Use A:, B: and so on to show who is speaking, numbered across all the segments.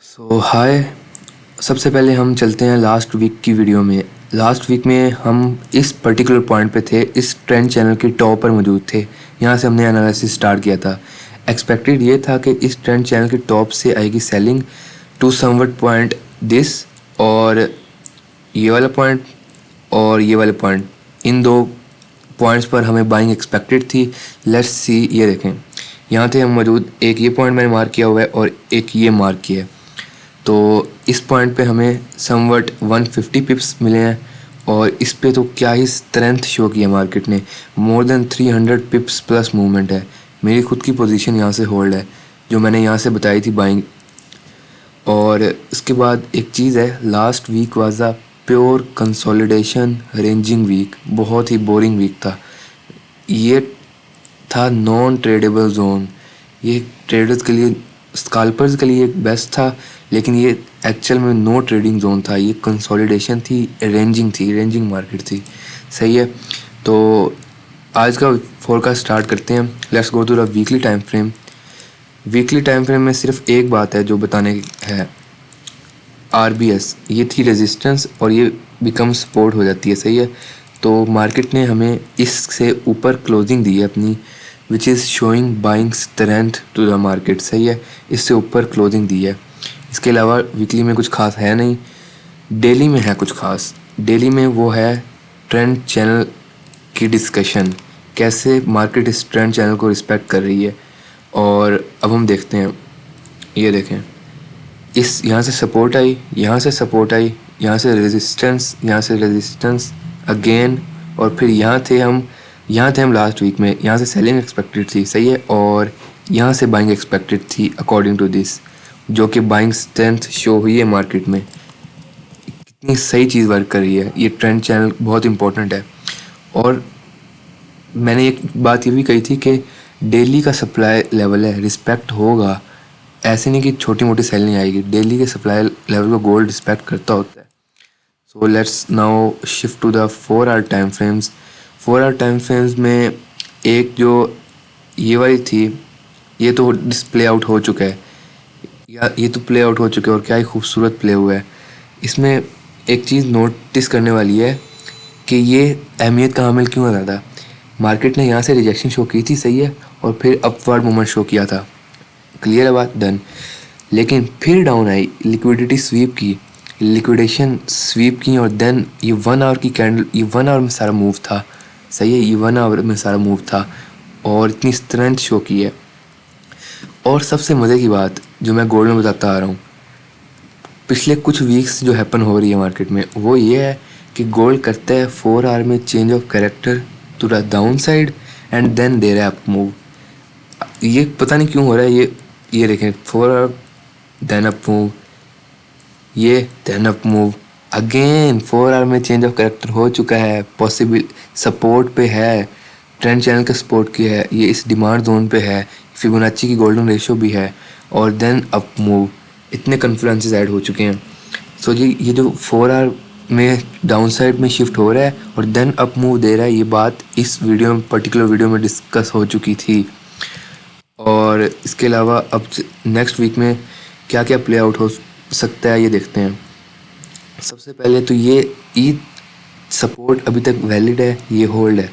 A: हाय। सबसे पहले हम चलते हैं लास्ट वीक की वीडियो में। लास्ट वीक में हम इस पर्टिकुलर पॉइंट पे थे, इस ट्रेंड चैनल के टॉप पर मौजूद थे। यहाँ से हमने एनालिसिस स्टार्ट किया था। एक्सपेक्टेड ये था कि इस ट्रेंड चैनल के टॉप से आएगी selling to somewhat point this, और ये वाला पॉइंट और ये वाले पॉइंट, इन दो पॉइंट्स पर हमें बाइंग एक्सपेक्टेड थी। लेट्स सी, ये देखें यहाँ थे हम मौजूद। एक ये पॉइंट मैंने मार्क किया हुआ है और एक ये मार्क किया है। तो इस पॉइंट पे हमें समवट 150 पिप्स मिले हैं, और इस पे तो क्या ही स्ट्रेंथ शो किया मार्केट ने। मोर देन 300 पिप्स प्लस मूवमेंट है। मेरी खुद की पोजीशन यहाँ से होल्ड है, जो मैंने यहाँ से बताई थी बाइंग। और इसके बाद एक चीज़ है, last week was a pure consolidation ranging week. बहुत ही बोरिंग वीक था। ये था नॉन ट्रेडेबल जोन। ये ट्रेडर्स के लिए, स्काल्पर्स के लिए बेस्ट था, लेकिन ये एक्चुअल में नो ट्रेडिंग जोन था। ये कंसोलिडेशन थी, रेंजिंग मार्केट थी। सही है। तो आज का फोरकास्ट स्टार्ट करते हैं। Let's go to the weekly time frame. Weekly time frame में सिर्फ एक बात है जो बताने की है। RBS ये थी रेजिस्टेंस, और ये बिकम सपोर्ट हो जाती है। सही है। तो मार्केट ने हमें इससे ऊपर क्लोजिंग दी है अपनी, which is showing buying strength to the market. सही है। इससे ऊपर क्लोजिंग दी है। इसके अलावा वीकली में कुछ खास है नहीं। डेली में है कुछ खास। डेली में वो है ट्रेंड चैनल की डिस्कशन, कैसे मार्केट इस ट्रेंड चैनल को रिस्पेक्ट कर रही है। और अब हम देखते हैं। ये देखें, इस यहाँ से सपोर्ट आई, यहाँ से सपोर्ट आई, यहाँ से रेजिस्टेंस, यहाँ से रेजिस्टेंस अगेन, और फिर यहाँ थे हम लास्ट वीक में। यहाँ से सेलिंग एक्सपेक्टेड थी। सही है। और यहाँ से बाइंग एक्सपेक्टेड थी अकॉर्डिंग टू दिस, जो कि बाइंग स्ट्रेंथ शो हुई है मार्केट में। कितनी सही चीज़ वर्क कर रही है। ये ट्रेंड चैनल बहुत इंपॉर्टेंट है। और मैंने एक बात ये भी कही थी कि डेली का सप्लाई लेवल है, रिस्पेक्ट होगा। ऐसे नहीं कि छोटी मोटी सेल नहीं आएगी। डेली के सप्लाई लेवल को गोल्ड रिस्पेक्ट करता होता है। So let's now shift to the 4 hour time frames. 4 hour time frames में एक जो ये वाली थी, ये तो डिस्प्ले आउट हो चुका है। ये तो प्ले आउट हो चुका है, और क्या ही खूबसूरत प्ले हुआ है। इसमें एक चीज़ नोटिस करने वाली है कि ये अहमियत का हामिल क्यों है ज़्यादा। मार्केट ने यहाँ से रिजेक्शन शो की थी। सही है। और फिर अपवर्ड मूवमेंट शो किया था। क्लियर है बात, डन। लेकिन फिर डाउन आई, लिक्विडिटी स्वीप की, लिक्विडेशन स्वीप की, और देन ये 1 आवर की कैंडल, ये 1 आवर में सारा मूव था। सही है। ये 1 आवर में सारा मूव था, और इतनी स्ट्रेंथ शो की है। और सबसे मज़े की बात जो मैं गोल्ड में बताता आ रहा हूँ, पिछले कुछ वीक्स जो हैपन हो रही है मार्केट में, वो ये है कि गोल्ड करता है 4 आवर में change of character to the down side, and then दे रहा है अप मूव। ये पता नहीं क्यों हो रहा है। ये देखें, 4 आवर देन अप मूव, ये then up move again. 4 hour में चेंज ऑफ कैरेक्टर हो चुका है। पॉसिबल सपोर्ट पे है, ट्रेंड चैनल का सपोर्ट की है। ये इस डिमांड जोन पे है। फिबोनाची की गोल्डन रेशियो भी है, और देन अप मूव। इतने कन्फ्लुएंसेस ऐड हो चुके हैं। सो ये जो 4 आवर में डाउन साइड में शिफ्ट हो रहा है और देन अप मूव दे रहा है, ये बात इस वीडियो में, पर्टिकुलर वीडियो में डिस्कस हो चुकी थी। और इसके अलावा अब नेक्स्ट वीक में क्या क्या प्ले आउट हो सकता है, ये देखते हैं। सबसे पहले तो ये ई सपोर्ट अभी तक वैलिड है, ये होल्ड है।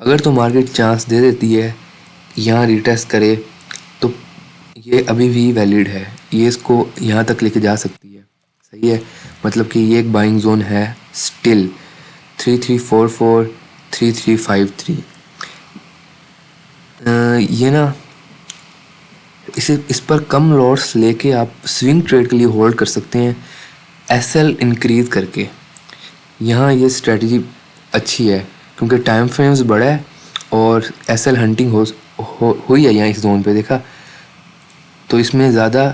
A: अगर तो मार्केट चांस दे देती है यहाँ रिटेस्ट करे, तो ये अभी भी वैलिड है। ये इसको यहाँ तक लेके जा सकती है। सही है। मतलब कि ये एक बाइंग जोन है स्टिल। 3344, 3353, ये ना, इस पर कम लॉट्स लेके आप स्विंग ट्रेड के लिए होल्ड कर सकते हैं, SL इंक्रीज करके। यहाँ ये स्ट्रेटजी अच्छी है, क्योंकि टाइम फ्रेम्स बड़ा है और SL हंटिंग हुई है यहाँ इस जोन पे, देखा। तो इसमें ज़्यादा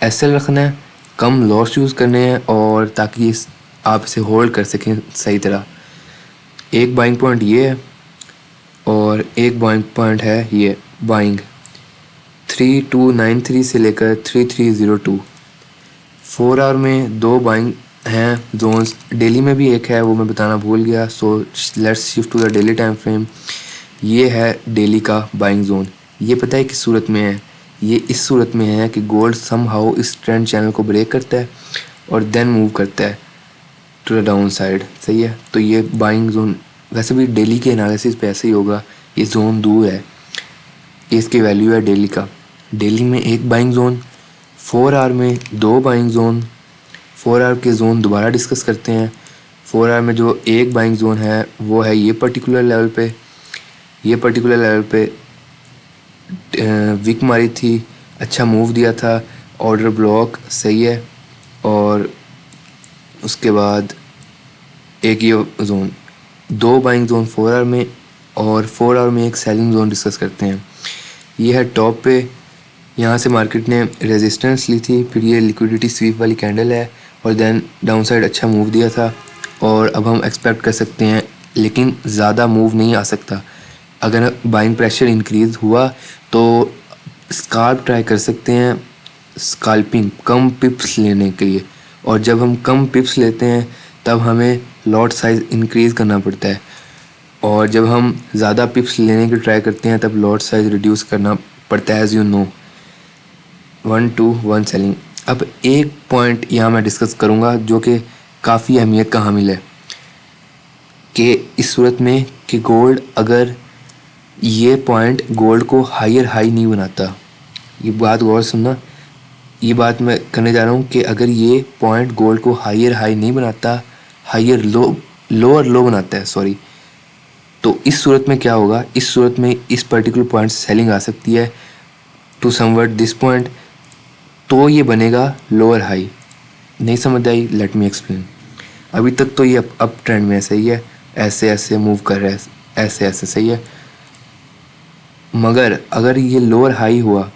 A: SL रखना है, कम लॉस यूज़ करने हैं, और ताकि आप इसे होल्ड कर सकें सही तरह। एक बाइंग पॉइंट ये है, और एक बाइंग पॉइंट है ये बाइंग 3293 से लेकर 3302। 4 आवर में 2 बाइंग हैं जोन्स। डेली में भी एक है, वो मैं बताना भूल गया। So let's shift to the daily time frame. ये है डेली का बाइंग जोन। ये पता है किस सूरत में है, ये इस सूरत में है कि गोल्ड समहाउ इस ट्रेंड चैनल को ब्रेक करता है और देन मूव करता है टू द डाउन साइड। सही है, तो ये बाइंग जोन वैसे भी डेली के एनालिसिस पे ऐसे ही होगा। ये जोन दूर है, ये इसकी वैल्यू है डेली का। डेली में एक बाइंग जोन, 4 आवर में 2 बाइंग जोन। 4 आवर के जोन दोबारा डिस्कस करते हैं। 4 आवर में जो एक बाइंग जोन है वो है ये पर्टिकुलर लेवल पे। ये पर्टिकुलर लेवल पे विक मारी थी, अच्छा मूव दिया था, ऑर्डर ब्लॉक। सही है, और उसके बाद एक ये जोन, 2 बाइंग जोन 4 आवर में, और 4 आवर में एक सेलिंग जोन डिस्कस करते हैं। ये है टॉप पे, यहाँ से मार्केट ने रेजिस्टेंस ली थी, फिर ये लिक्विडिटी स्वीप वाली कैंडल है और देन डाउन साइड अच्छा मूव दिया था। और अब हम एक्सपेक्ट कर सकते हैं, लेकिन ज़्यादा मूव नहीं आ सकता। अगर बाइंग प्रेशर इंक्रीज हुआ तो स्काल्प ट्राई कर सकते हैं, स्काल्पिंग कम पिप्स लेने के लिए। और जब हम कम पिप्स लेते हैं तब हमें लॉट साइज़ इंक्रीज़ करना पड़ता है, और जब हम ज़्यादा पिप्स लेने की ट्राई करते हैं तब लॉट साइज़ रिड्यूस करना पड़ता है, as you know. 1 to 1 selling. अब एक पॉइंट यहाँ मैं डिस्कस करूँगा जो कि काफ़ी अहमियत का हामिल है, कि इस सूरत में कि गोल्ड, अगर ये पॉइंट गोल्ड को हायर हाई नहीं बनाता, ये बात गौर सुनना, ये बात मैं करने जा रहा हूँ कि अगर ये पॉइंट गोल्ड को हायर हाई नहीं बनाता, हायर लो, लोअर लो बनाता है, सॉरी, तो इस सूरत में क्या होगा? इस सूरत में इस पर्टिकुलर पॉइंट से सेलिंग आ सकती है टू समवर्ट दिस पॉइंट, तो ये बनेगा लोअर हाई। नहीं समझ आई? Let me explain. अभी तक तो ये अप ट्रेंड में सही है, ऐसे ऐसे मूव कर रहा है, ऐसे ऐसे, सही है, मगर अगर ये लोअर हाई हुआ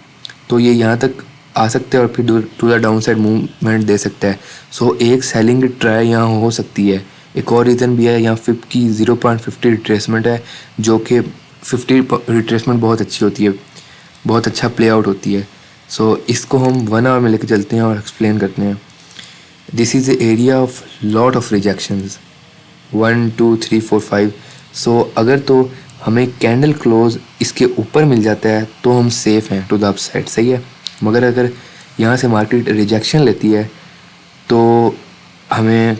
A: तो ये यहाँ तक आ सकते हैं और फिर to the down side movement दे सकता है। सो एक सेलिंग ट्राई यहाँ हो सकती है। एक और रीज़न भी है, यहाँ फिप की 0.50 रिट्रेसमेंट है, जो कि 50 रिट्रेसमेंट बहुत अच्छी होती है, बहुत अच्छा प्ले आउट होती है। सो इसको हम 1 आवर में लेकर चलते हैं और एक्सप्लेन करते हैं। This is the area of lot of rejections, 1 2 3 4 5। सो अगर तो हमें कैंडल क्लोज इसके ऊपर मिल जाता है तो हम सेफ हैं टू द अप साइड, सही है। मगर अगर यहाँ से मार्केट रिजेक्शन लेती है तो हमें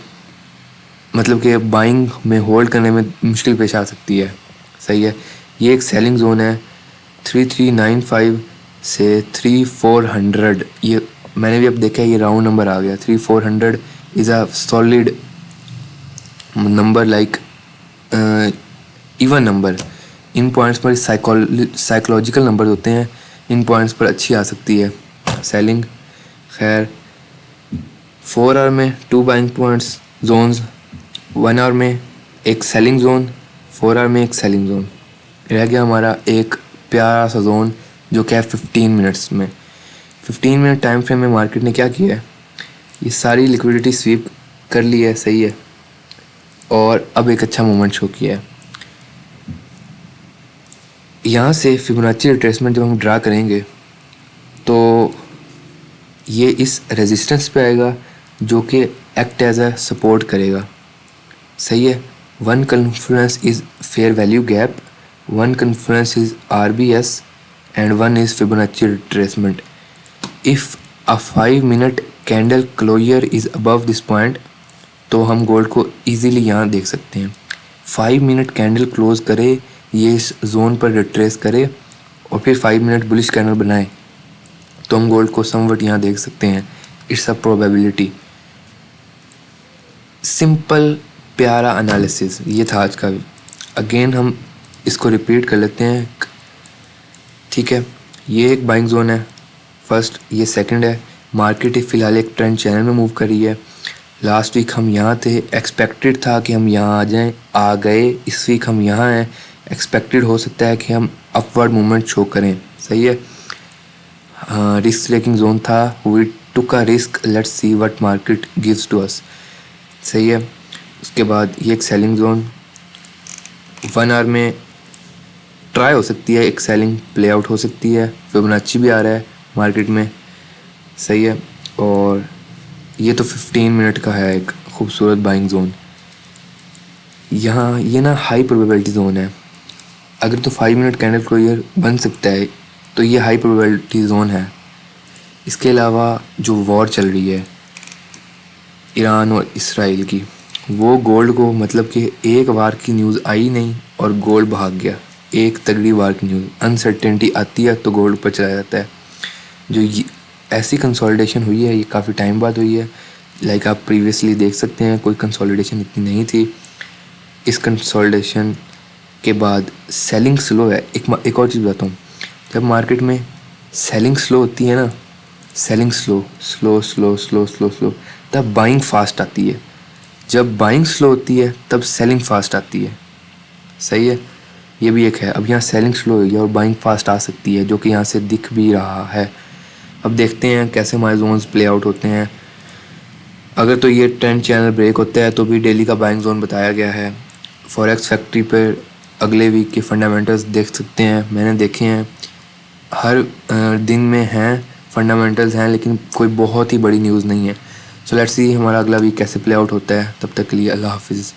A: मतलब कि बाइंग में होल्ड करने में मुश्किल पेश आ सकती है, सही है। ये एक सेलिंग जोन है 3395 से 3400। ये मैंने भी अब देखा है, ये राउंड नंबर आ गया। 3400 is a solid number, like even number. In points पर साइकोलॉजिकल नंबर होते हैं, इन पॉइंट्स पर अच्छी आ सकती है सेलिंग। खैर, 4 आवर में 2 बाइंग पॉइंट्स जोन्स, 1 आवर में एक सेलिंग जोन, 4 आवर में एक सेलिंग जोन। रह गया हमारा एक प्यारा सा जोन जो कि है 15 मिनट्स में। 15 मिनट टाइम फ्रेम में मार्केट ने क्या किया है? ये सारी लिक्विडिटी स्वीप कर ली है, सही है, और अब एक अच्छा मोमेंट शो किया है। यहाँ से फिबोनाची रिट्रेसमेंट जब हम ड्रा करेंगे तो ये इस रेजिस्टेंस पे आएगा जो कि एक्ट एज अ सपोर्ट करेगा, सही है। 1 confluence is fair value gap, 1 confluence is RBS and 1 is Fibonacci retracement. If a 5 minute candle closure is above this point, तो हम गोल्ड को ईजीली यहाँ देख सकते हैं। 5 मिनट कैंडल क्लोज करे, ये इस जोन पर रिट्रेस करे और फिर 5 मिनट बुलिश कैंडल बनाए, तो हम गोल्ड को समवट यहाँ देख सकते हैं। It's a probability. सिंपल प्यारा एनालिसिस ये था आज का। अगेन हम इसको रिपीट कर लेते हैं, ठीक है। ये एक बाइंग जोन है फर्स्ट, ये सेकंड है। मार्केट फ़िलहाल एक ट्रेंड चैनल में मूव कर रही है। लास्ट वीक हम यहाँ थे, एक्सपेक्टेड था कि हम यहाँ आ जाएं, आ गए। इस वीक हम यहाँ हैं, एक्सपेक्टेड हो सकता है कि हम अपवर्ड मूवमेंट शो करें, सही है। रिस्क टेकिंग जोन था, we took a risk, let's see what market gives to us, सही है। उसके बाद ये एक सेलिंग जोन 1 आवर में ट्राई हो सकती है, एक सेलिंग प्ले आउट हो सकती है। फिबोनाची भी आ रहा है मार्केट में, सही है। और ये तो 15 मिनट का है एक खूबसूरत बाइंग जोन। यहाँ ये ना हाई प्रोबेबिलिटी जोन है। अगर तो 5 मिनट कैंडल क्लोजर बन सकता है तो ये हाई प्रोबेबिलिटी जोन है। इसके अलावा जो वॉर चल रही है ईरान और इसराइल की, वो गोल्ड को मतलब कि एक बार की न्यूज़ आई नहीं और गोल्ड भाग गया। एक तगड़ी बार की न्यूज़, अनसर्टेनिटी आती है तो गोल्ड ऊपर चला जाता है। जो ये ऐसी कंसोलिडेशन हुई है ये काफ़ी टाइम बाद हुई है। लाइक आप प्रीवियसली देख सकते हैं कोई कंसोलिडेशन इतनी नहीं थी। इस कंसोलिडेशन के बाद सेलिंग स्लो है। एक और चीज़ बताता हूँ, जब मार्केट में सेलिंग स्लो होती है ना, selling slow slow slow slow slow slow, तब बाइंग फास्ट आती है। जब बाइंग स्लो होती है तब सेलिंग फास्ट आती है। सही है, ये भी एक है। अब यहाँ सेलिंग स्लो हुई है और बाइंग फास्ट आ सकती है, जो कि यहाँ से दिख भी रहा है। अब देखते हैं कैसे हमारे जोन्स प्ले आउट होते हैं। अगर तो ये ट्रेंड चैनल ब्रेक होता है तो भी डेली का बाइंग जोन बताया गया है। फॉरेक्स फैक्ट्री पर अगले वीक के फंडामेंटल्स देख सकते हैं, मैंने देखे हैं। हर दिन में हैं फंडामेंटल्स हैं, लेकिन कोई बहुत ही बड़ी न्यूज़ नहीं है। सो लेट्स सी हमारा अगला वीक कैसे प्ले आउट होता है। तब तक के लिए अल्लाह हाफिज़।